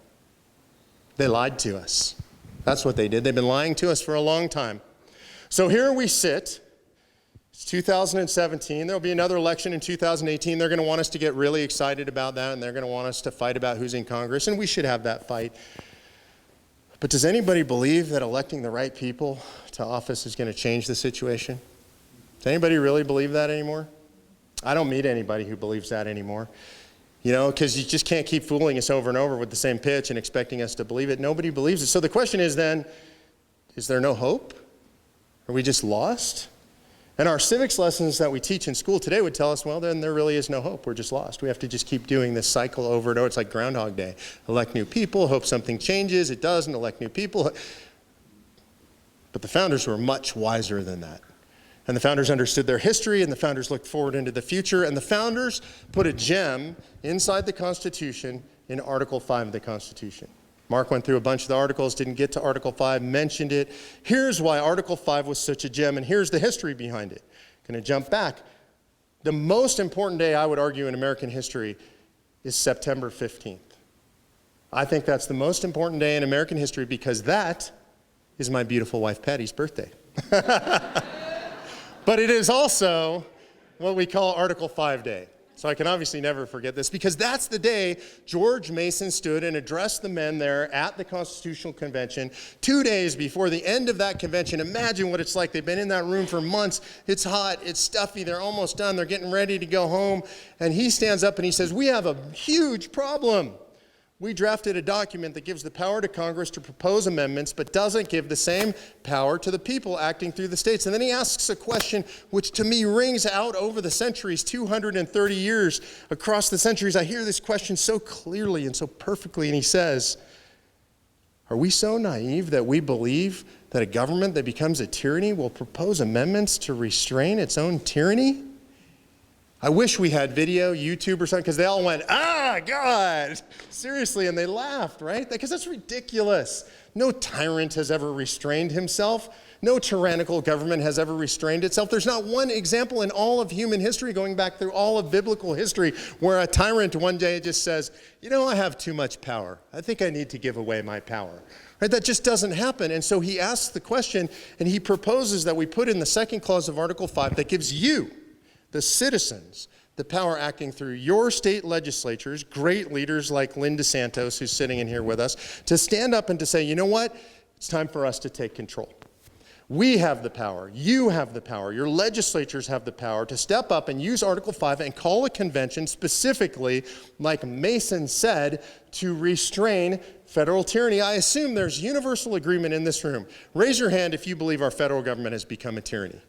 They lied to us. That's what they did. They've been lying to us for a long time. So here we sit. It's 2017. There'll be another election in 2018. They're going to want us to get really excited about that, and they're going to want us to fight about who's in Congress, and we should have that fight. But does anybody believe that electing the right people to office is going to change the situation? Does anybody really believe that anymore? I don't meet anybody who believes that anymore. You know, because you just can't keep fooling us over and over with the same pitch and expecting us to believe it. Nobody believes it. So the question is then, is there no hope? Are we just lost? And our civics lessons that we teach in school today would tell us, well, then there really is no hope. We're just lost. We have to just keep doing this cycle over and over. It's like Groundhog Day. Elect new people, hope something changes. It doesn't. Elect new people. But the founders were much wiser than that. And the founders understood their history, and the founders looked forward into the future, and the founders put a gem inside the Constitution in Article 5 of the Constitution. Mark went through a bunch of the articles, didn't get to Article 5, mentioned it. Here's why Article 5 was such a gem, and here's the history behind it. Going to jump back. The most important day, I would argue, in American history is September 15th. I think that's the most important day in American history because that is my beautiful wife Patty's birthday. But it is also what we call Article 5 Day. So I can obviously never forget this because that's the day George Mason stood and addressed the men there at the Constitutional Convention 2 days before the end of that convention. Imagine what it's like. They've been in that room for months. It's hot. It's stuffy. They're almost done. They're getting ready to go home. And he stands up and he says, we have a huge problem. We drafted a document that gives the power to Congress to propose amendments, but doesn't give the same power to the people acting through the states. And then he asks a question which to me rings out over the centuries, 230 years across the centuries. I hear this question so clearly and so perfectly, and he says, are we so naive that we believe that a government that becomes a tyranny will propose amendments to restrain its own tyranny? I wish we had video, YouTube or something, because they all went, ah, God, seriously, and they laughed, right? Because that's ridiculous. No tyrant has ever restrained himself. No tyrannical government has ever restrained itself. There's not one example in all of human history, going back through all of biblical history, where a tyrant one day just says, you know, I have too much power. I think I need to give away my power. Right? That just doesn't happen. And so he asks the question, and he proposes that we put in the second clause of Article 5 that gives you, the citizens, the power acting through your state legislatures, great leaders like Lynn DeSantis, who's sitting in here with us, to stand up and to say, you know what? It's time for us to take control. We have the power. You have the power. Your legislatures have the power to step up and use Article 5 and call a convention specifically, like Mason said, to restrain federal tyranny. I assume there's universal agreement in this room. Raise your hand if you believe our federal government has become a tyranny.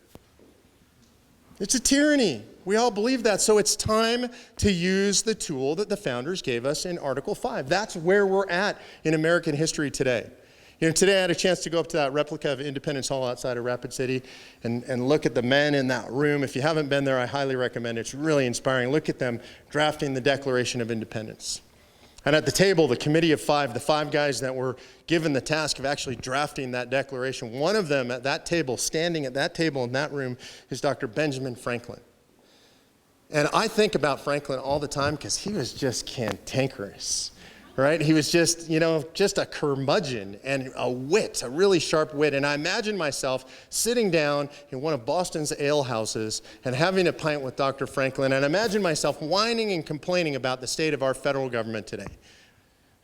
It's a tyranny. We all believe that. So it's time to use the tool that the founders gave us in Article 5. That's where we're at in American history today. You know, today I had a chance to go up to that replica of Independence Hall outside of Rapid City and look at the men in that room. If you haven't been there, I highly recommend it. It's really inspiring. Look at them drafting the Declaration of Independence. And at the table, the committee of five, the five guys that were given the task of actually drafting that declaration, one of them at that table, standing at that table in that room, is Dr. Benjamin Franklin. And I think about Franklin all the time because he was just cantankerous, right? He was just, you know, just a curmudgeon and a wit, a really sharp wit. And I imagine myself sitting down in one of Boston's ale houses and having a pint with Dr. Franklin, and I imagine myself whining and complaining about the state of our federal government today.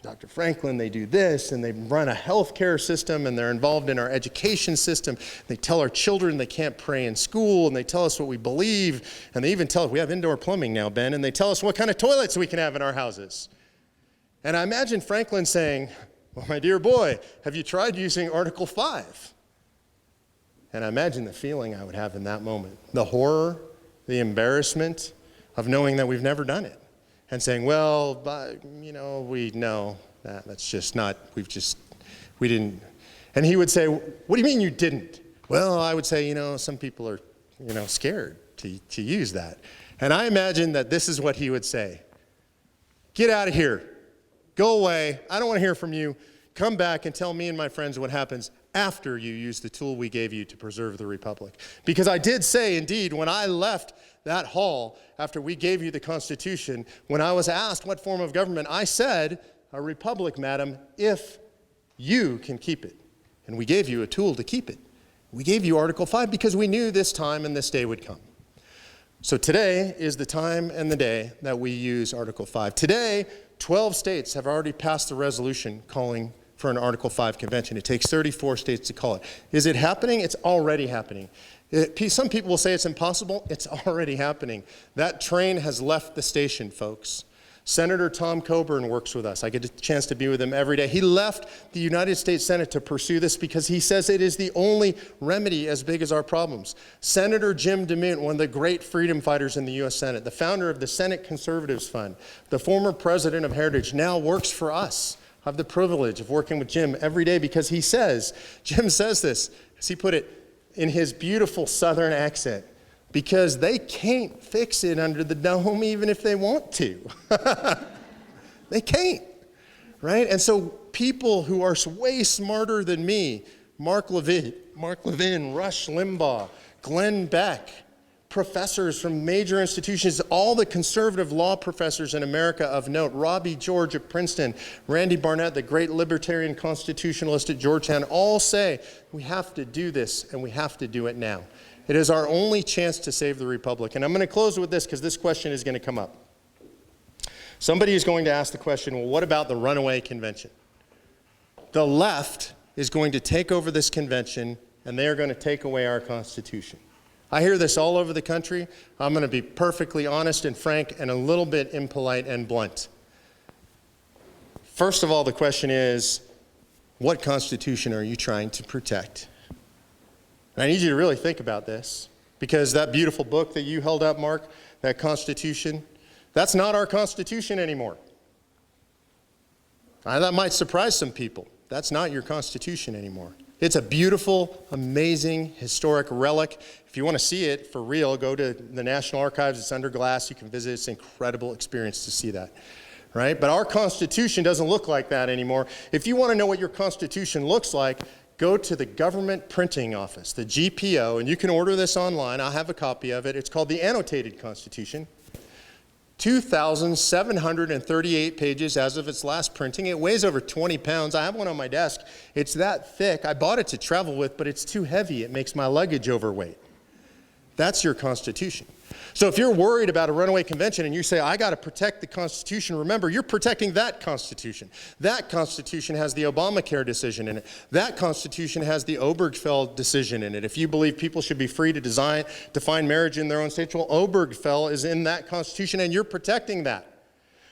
Dr. Franklin, they do this, and they run a healthcare system, and they're involved in our education system. They tell our children they can't pray in school, and they tell us what we believe, and they even tell us, we have indoor plumbing now, Ben, and they tell us what kind of toilets we can have in our houses. And I imagine Franklin saying, well, my dear boy, have you tried using Article 5? And I imagine the feeling I would have in that moment, the horror, the embarrassment of knowing that we've never done it. And saying, well, but, you know, we know that's just not, we didn't. And he would say, what do you mean you didn't? Well, I would say, you know, some people are, you know, scared to use that. And I imagine that this is what he would say. Get out of here. Go away. I don't want to hear from you. Come back and tell me and my friends what happens after you use the tool we gave you to preserve the republic. Because I did say, indeed, when I left that hall after we gave you the Constitution, when I was asked what form of government, I said, a republic, madam, if you can keep it. And we gave you a tool to keep it. We gave you Article 5 because we knew this time and this day would come. So today is the time and the day that we use Article 5. Today, 12 states have already passed the resolution calling for an Article 5 convention. It takes 34 states to call it. Is it happening? It's already happening. Some people will say it's impossible. It's already happening. That train has left the station, folks. Senator Tom Coburn works with us. I get a chance to be with him every day. He left the United States Senate to pursue this because he says it is the only remedy as big as our problems. Senator Jim DeMint, one of the great freedom fighters in the U.S. Senate, the founder of the Senate Conservatives Fund, the former president of Heritage, now works for us. I have the privilege of working with Jim every day because Jim says this, as he put it, in his beautiful Southern accent, because they can't fix it under the dome even if they want to. They can't, right? And so people who are way smarter than me, Mark Levin, Rush Limbaugh, Glenn Beck, professors from major institutions, all the conservative law professors in America of note, Robbie George at Princeton, Randy Barnett, the great libertarian constitutionalist at Georgetown, all say we have to do this and we have to do it now. It is our only chance to save the republic. And I'm going to close with this because this question is going to come up. Somebody is going to ask the question, well, what about the runaway convention? The left is going to take over this convention and they are going to take away our Constitution. I hear this all over the country. I'm going to be perfectly honest and frank and a little bit impolite and blunt. First of all, the question is, what Constitution are you trying to protect? And I need you to really think about this, because that beautiful book that you held up, Mark, that Constitution, that's not our Constitution anymore. That might surprise some people. That's not your Constitution anymore. It's a beautiful, amazing, historic relic. If you want to see it for real, go to the National Archives. It's under glass. You can visit. It's an incredible experience to see that, right? But our Constitution doesn't look like that anymore. If you want to know what your Constitution looks like, go to the government printing office, the GPO, and you can order this online. I have a copy of it. It's called the Annotated Constitution. 2,738 pages as of its last printing. It weighs over 20 pounds. I have one on my desk. It's that thick. I bought it to travel with, but it's too heavy. It makes my luggage overweight. That's your Constitution. So if you're worried about a runaway convention and you say, I got to protect the Constitution, remember, you're protecting that Constitution. That Constitution has the Obamacare decision in it. That Constitution has the Obergefell decision in it. If you believe people should be free to define marriage in their own states, well, Obergefell is in that Constitution, and you're protecting that.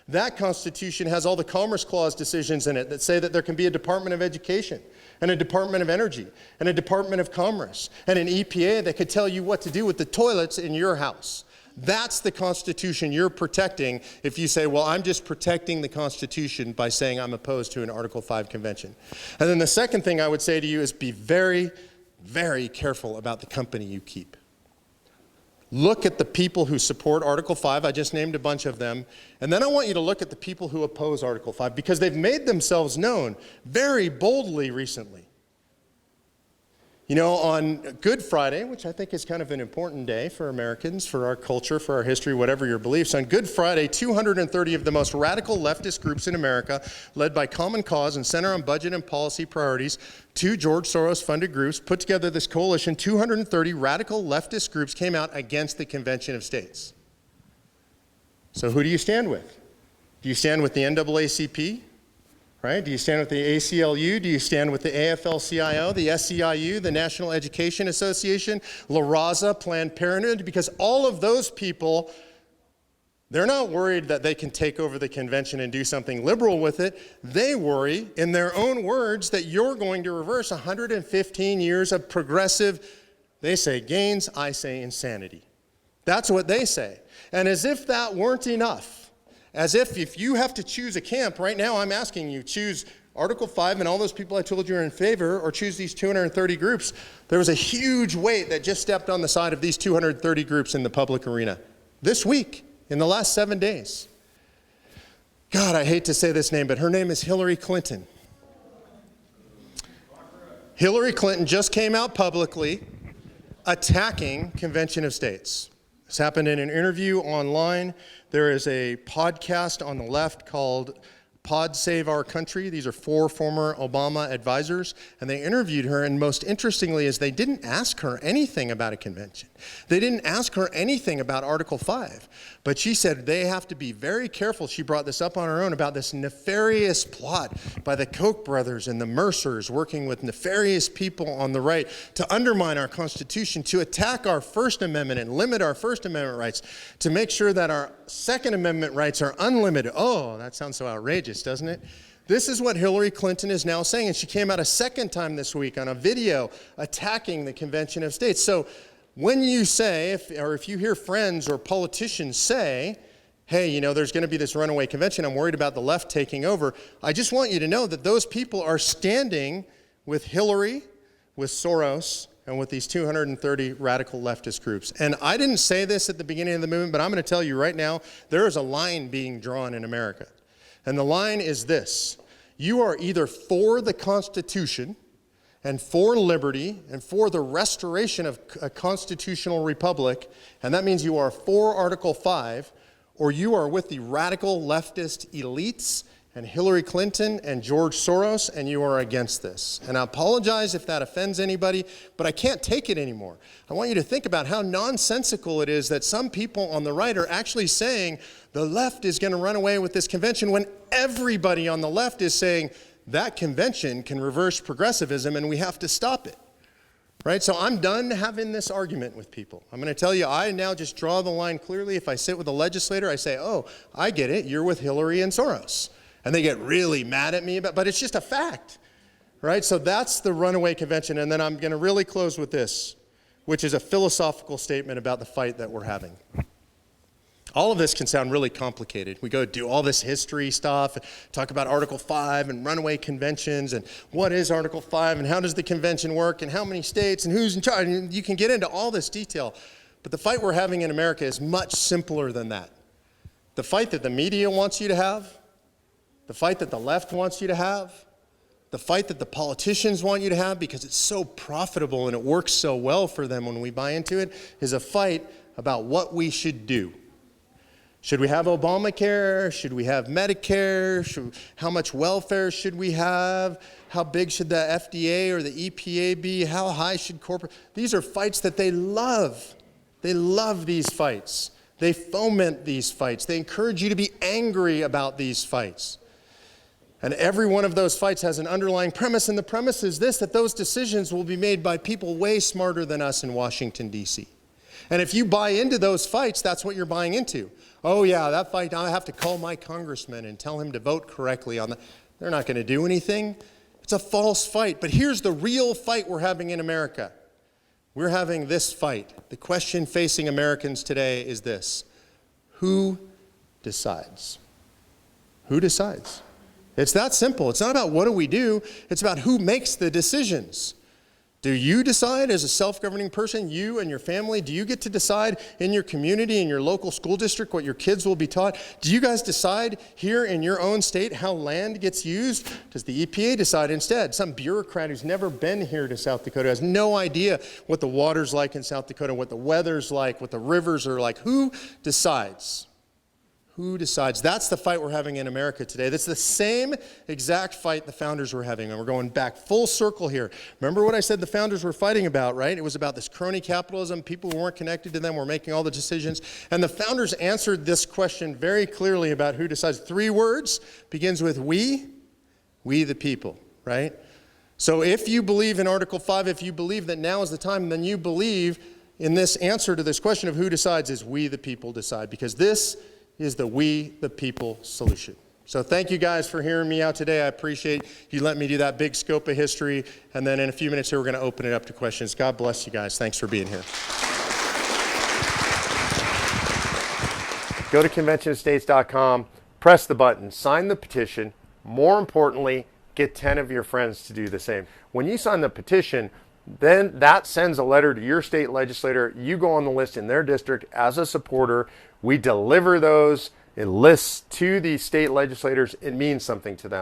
That Constitution has all the Commerce Clause decisions in it that say that there can be a Department of Education and a Department of Energy and a Department of Commerce and an EPA that could tell you what to do with the toilets in your house. That's the Constitution you're protecting if you say, well, I'm just protecting the Constitution by saying I'm opposed to an Article 5 convention. And then the second thing I would say to you is be very, very careful about the company you keep. Look at the people who support Article 5. I just named a bunch of them. And then I want you to look at the people who oppose Article 5 because they've made themselves known very boldly recently. You know, on Good Friday, which I think is kind of an important day for Americans, for our culture, for our history, whatever your beliefs, on Good Friday, 230 of the most radical leftist groups in America, led by Common Cause and Center on Budget and Policy Priorities, two George Soros-funded groups, put together this coalition. 230 radical leftist groups came out against the Convention of States. So who do you stand with? Do you stand with the NAACP? Right? Do you stand with the ACLU? Do you stand with the AFL-CIO, the SEIU, the National Education Association, La Raza, Planned Parenthood? Because all of those people, they're not worried that they can take over the convention and do something liberal with it. They worry, in their own words, that you're going to reverse 115 years of progressive, they say gains, I say insanity. That's what they say. And as if that weren't enough, as if you have to choose a camp, right now I'm asking you, choose Article 5 and all those people I told you are in favor, or choose these 230 groups. There was a huge weight that just stepped on the side of these 230 groups in the public arena this week, in the last 7 days. God, I hate to say this name, but her name is Hillary Clinton. Hillary Clinton just came out publicly attacking Convention of States. This happened in an interview online. There is a podcast on the left called Pod Save Our Country. These are 4 former Obama advisors, and they interviewed her, and most interestingly is they didn't ask her anything about a convention. They didn't ask her anything about Article 5, but she said they have to be very careful. She brought this up on her own about this nefarious plot by the Koch brothers and the Mercers working with nefarious people on the right to undermine our Constitution, to attack our First Amendment and limit our First Amendment rights, to make sure that our Second Amendment rights are unlimited. Oh, that sounds so outrageous, doesn't it? This is what Hillary Clinton is now saying, and she came out a second time this week on a video attacking the Convention of States. So when you say, if you hear friends or politicians say, hey, you know, there's going to be this runaway convention, I'm worried about the left taking over, I just want you to know that those people are standing with Hillary, with Soros, and with these 230 radical leftist groups. And I didn't say this at the beginning of the movement, but I'm going to tell you right now, there is a line being drawn in America. And the line is this: you are either for the Constitution and for liberty and for the restoration of a constitutional republic, and that means you are for Article 5, or you are with the radical leftist elites and Hillary Clinton and George Soros, and you are against this. And I apologize if that offends anybody, but I can't take it anymore. I want you to think about how nonsensical it is that some people on the right are actually saying the left is going to run away with this convention when everybody on the left is saying that convention can reverse progressivism and we have to stop it. Right? So I'm done having this argument with people. I'm going to tell you, I now just draw the line clearly. If I sit with a legislator, I say, oh, I get it. You're with Hillary and Soros. And they get really mad at me, but it's just a fact. Right? So that's the runaway convention. And then I'm going to really close with this, which is a philosophical statement about the fight that we're having. All of this can sound really complicated. We go do all this history stuff, talk about Article 5 and runaway conventions and what is Article 5 and how does the convention work and how many states and who's in charge. And you can get into all this detail, but the fight we're having in America is much simpler than that. The fight that the media wants you to have, the fight that the left wants you to have, the fight that the politicians want you to have because it's so profitable and it works so well for them when we buy into it, is a fight about what we should do. Should we have Obamacare? Should we have Medicare? How much welfare should we have? How big should the FDA or the EPA be? How high should corporate? These are fights that they love. They love these fights. They foment these fights. They encourage you to be angry about these fights. And every one of those fights has an underlying premise, and the premise is this, that those decisions will be made by people way smarter than us in Washington, D.C. And if you buy into those fights, that's what you're buying into. Oh yeah, that fight, I have to call my congressman and tell him to vote correctly on that. They're not going to do anything. It's a false fight. But here's the real fight we're having in America. We're having this fight. The question facing Americans today is this: who decides? Who decides? It's that simple. It's not about what do we do, it's about who makes the decisions. Do you decide as a self-governing person, you and your family, do you get to decide in your community, in your local school district, what your kids will be taught? Do you guys decide here in your own state how land gets used? Does the EPA decide instead? Some bureaucrat who's never been here to South Dakota has no idea what the water's like in South Dakota, what the weather's like, what the rivers are like. Who decides? Who decides? That's the fight we're having in America today. That's the same exact fight the founders were having. And we're going back full circle here. Remember what I said the founders were fighting about, right? It was about this crony capitalism. People who weren't connected to them were making all the decisions. And the founders answered this question very clearly about who decides. 3 words, begins with we the people, right? So if you believe in Article 5, if you believe that now is the time, then you believe in this answer to this question of who decides is we the people decide. Because this is the we the people solution. So thank you guys for hearing me out today. I appreciate you letting me do that big scope of history. And then in a few minutes here, we're going to open it up to questions. God bless you guys. Thanks for being here. Go to conventionofstates.com, press the button, sign the petition. More importantly, get 10 of your friends to do the same. When you sign the petition, then that sends a letter to your state legislator. You go on the list in their district as a supporter. We deliver those enlists to the state legislators, it means something to them.